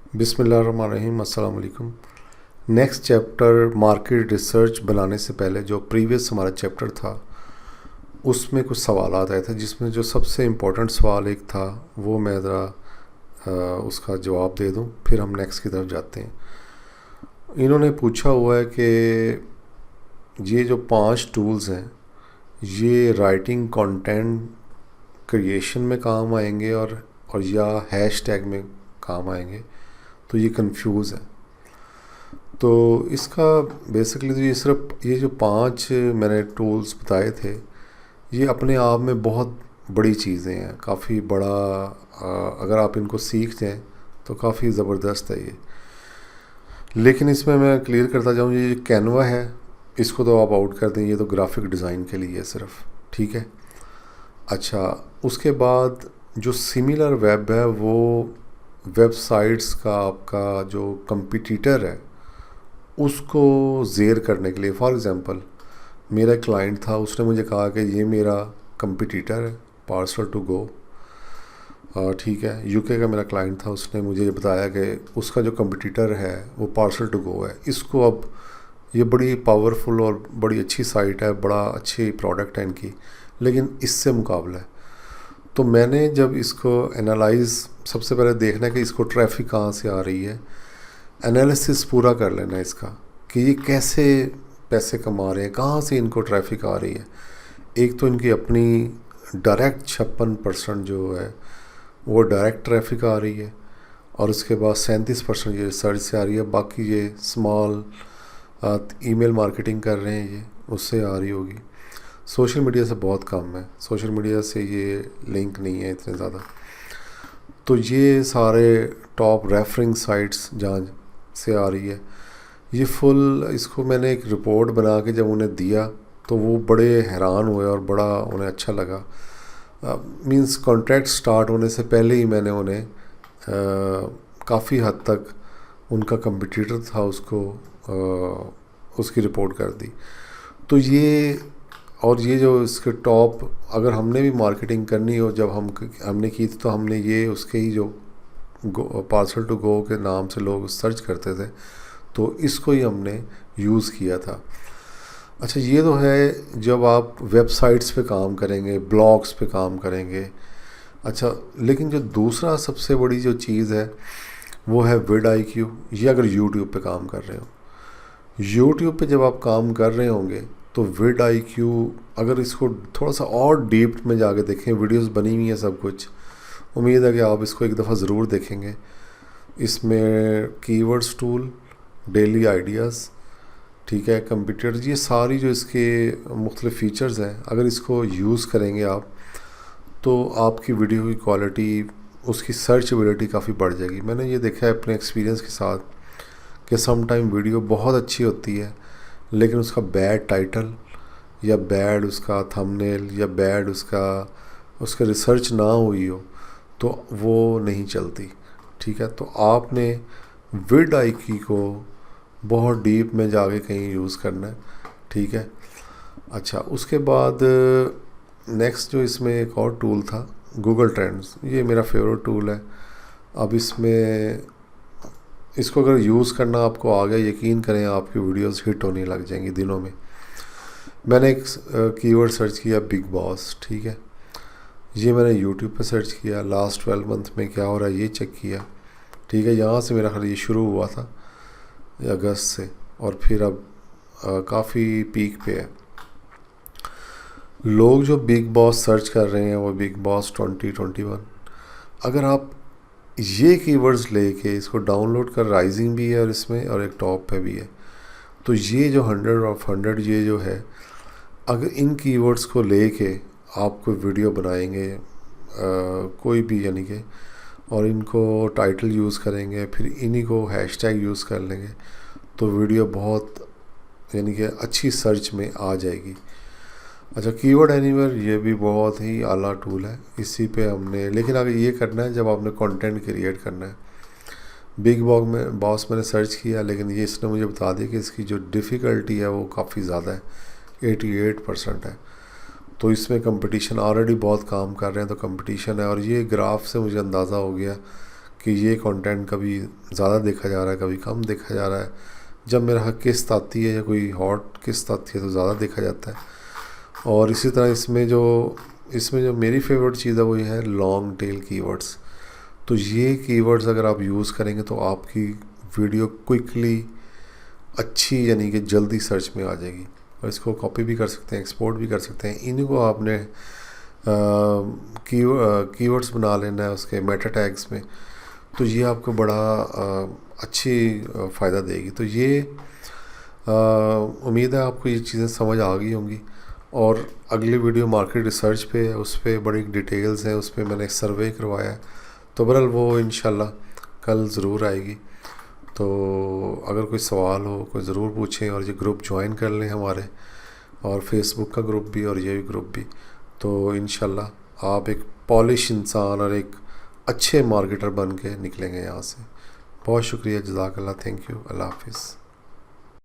बिस्मिल्लाहिर्रहमानिर्रहीम, अस्सलाम वालेकुम। नेक्स्ट चैप्टर मार्केट रिसर्च बनाने से पहले जो प्रीवियस हमारा चैप्टर था उसमें कुछ सवाल आए थे, जिसमें जो सबसे इम्पोर्टेंट सवाल एक था वो मैं ज़रा उसका जवाब दे दूं, फिर हम नेक्स्ट की तरफ जाते हैं। इन्होंने पूछा हुआ है कि ये जो 5 टूल्स हैं ये राइटिंग कंटेंट क्रिएशन में काम आएंगे और या हैश टैग में काम आएंगे, तो ये कंफ्यूज है। तो इसका बेसिकली तो ये सिर्फ ये जो 5 मैंने टूल्स बताए थे ये अपने आप में बहुत बड़ी चीज़ें हैं, काफ़ी बड़ा। अगर आप इनको सीख जाएं तो काफ़ी ज़बरदस्त है ये। लेकिन इसमें मैं क्लियर करता जाऊँ, ये जो कैनवा है इसको तो आप आउट कर दें, ये तो ग्राफिक डिज़ाइन के लिए है सिर्फ, ठीक है। अच्छा, उसके बाद जो सिमिलर वेब है वो वेबसाइट्स का आपका जो कंपटीटर है उसको ज़ेर करने के लिए, फॉर एग्ज़ाम्पल मेरा क्लाइंट था, उसने मुझे कहा कि ये मेरा कंपटीटर है पार्सल टू गो, ठीक है। यूके का मेरा क्लाइंट था, उसने मुझे बताया कि उसका जो कंपटीटर है वो पार्सल टू गो है। इसको अब ये बड़ी पावरफुल और बड़ी अच्छी साइट है, बड़ा अच्छी प्रोडक्ट है इनकी, लेकिन इससे मुकाबला है। तो मैंने जब इसको एनालाइज, सबसे पहले देखना है कि इसको ट्रैफिक कहाँ से आ रही है, एनालिसिस पूरा कर लेना है इसका कि ये कैसे पैसे कमा रहे हैं, कहाँ से इनको ट्रैफिक आ रही है। एक तो इनकी अपनी डायरेक्ट 56% जो है वो डायरेक्ट ट्रैफिक आ रही है, और उसके बाद 37% ये रिसर्च से आ रही है। बाकी ये स्मॉल ईमेल मार्केटिंग कर रहे हैं, ये उससे आ रही होगी। सोशल मीडिया से बहुत कम है, सोशल मीडिया से ये लिंक नहीं है इतने ज़्यादा। तो ये सारे टॉप रेफरिंग साइट्स जहाँ से आ रही है, ये फुल, इसको मैंने एक रिपोर्ट बना के जब उन्हें दिया तो वो बड़े हैरान हुए और बड़ा उन्हें अच्छा लगा। मींस कॉन्ट्रैक्ट स्टार्ट होने से पहले ही मैंने उन्हें काफ़ी हद तक उनका कंपटीटर था उसको उसकी रिपोर्ट कर दी। तो ये, और ये जो इसके टॉप, अगर हमने भी मार्केटिंग करनी हो, जब हमने की तो हमने ये उसके ही जो पार्सल टू गो के नाम से लोग सर्च करते थे तो इसको ही हमने यूज़ किया था। अच्छा, ये तो है जब आप वेबसाइट्स पे काम करेंगे, ब्लॉग्स पे काम करेंगे। अच्छा, लेकिन जो दूसरा सबसे बड़ी जो चीज़ है वो है vidIQ। ये अगर यूट्यूब पे काम कर रहे हो, यूट्यूब पे जब आप काम कर रहे होंगे तो vidIQ, अगर इसको थोड़ा सा और डीप में जाके देखें, वीडियोस बनी हुई हैं सब कुछ, उम्मीद है कि आप इसको एक दफ़ा ज़रूर देखेंगे। इसमें कीवर्ड्स टूल, डेली आइडियाज़, ठीक है, कंप्यूटर, ये सारी जो इसके मुख्तलिफ फ़ीचर्स हैं, अगर इसको यूज़ करेंगे आप तो आपकी वीडियो की क्वालिटी, उसकी सर्चेबिलिटी काफ़ी बढ़ जाएगी। मैंने ये देखा है अपने एक्सपीरियंस के साथ कि सम टाइम वीडियो बहुत अच्छी होती है लेकिन उसका बैड टाइटल या बैड उसका थंबनेल या बैड उसका रिसर्च ना हुई हो तो वो नहीं चलती, ठीक है। तो आपने vidIQ को बहुत डीप में जाके कहीं यूज़ करना है, ठीक है। अच्छा, उसके बाद नेक्स्ट जो इसमें एक और टूल था गूगल ट्रेंड्स, ये मेरा फेवरेट टूल है। अब इसको अगर यूज़ करना आपको आ गया, यकीन करें आपकी वीडियोस हिट होने लग जाएंगी दिनों में। मैंने एक कीवर्ड सर्च किया बिग बॉस, ठीक है, ये मैंने यूट्यूब पे सर्च किया, लास्ट 12 मंथ में क्या हो रहा है ये चेक किया, ठीक है। यहाँ से मेरा ख्याल ये शुरू हुआ था अगस्त से, और फिर अब काफ़ी पीक पे है। लोग जो बिग बॉस सर्च कर रहे हैं वो बिग बॉस 2021, अगर आप ये कीवर्ड्स लेके इसको डाउनलोड कर, राइजिंग भी है और इसमें, और एक टॉप पे भी है, तो ये जो 100 ऑफ 100 ये जो है, अगर इन कीवर्ड्स को लेके आप कोई वीडियो बनाएंगे कोई भी, यानी कि, और इनको टाइटल यूज़ करेंगे, फिर इन्हीं को हैशटैग यूज़ कर लेंगे, तो वीडियो बहुत, यानी कि अच्छी सर्च में आ जाएगी। अच्छा, कीवर्ड एनीवेयर ये भी बहुत ही आला टूल है, इसी पे हमने, लेकिन अगर ये करना है जब आपने कंटेंट क्रिएट करना है। बिग बॉस मैंने सर्च किया, लेकिन ये इसने मुझे बता दिया कि इसकी जो डिफ़िकल्टी है वो काफ़ी ज़्यादा है, 88% है। तो इसमें कंपटीशन ऑलरेडी बहुत काम कर रहे हैं, तो कंपटीशन है। और ये ग्राफ से मुझे अंदाज़ा हो गया कि ये कंटेंट कभी ज़्यादा देखा जा रहा है, कभी कम देखा जा रहा है। जब मेरा किस्त आती है या कोई हॉट किस्त आती है तो ज़्यादा देखा जाता है। और इसी तरह इसमें जो मेरी फेवरेट चीज़ है वो ये है लॉन्ग टेल कीवर्ड्स। तो ये कीवर्ड्स अगर आप यूज़ करेंगे तो आपकी वीडियो क्विकली अच्छी यानी कि जल्दी सर्च में आ जाएगी। और इसको कॉपी भी कर सकते हैं, एक्सपोर्ट भी कर सकते हैं। इन्हीं को आपने कीवर्ड्स बना लेना है उसके मेटा टैग्स में, तो ये आपको बड़ा अच्छी फ़ायदा देगी। तो ये उम्मीद है आपको ये चीज़ें समझ आ गई होंगी। और अगली वीडियो मार्केट रिसर्च पे है, उस पर बड़ी डिटेल्स हैं, उस पर मैंने एक सर्वे करवाया है, तो बहरहाल वो इंशाल्लाह कल ज़रूर आएगी। तो अगर कोई सवाल हो कोई ज़रूर पूछें, और ये ग्रुप ज्वाइन कर लें हमारे, और फेसबुक का ग्रुप भी और ये भी ग्रुप भी। तो इंशाल्लाह आप एक पॉलिश इंसान और एक अच्छे मार्केटर बन के निकलेंगे यहाँ से। बहुत शुक्रिया, जज़ाकल्लाह, थैंक यू, अल्लाह हाफिज़।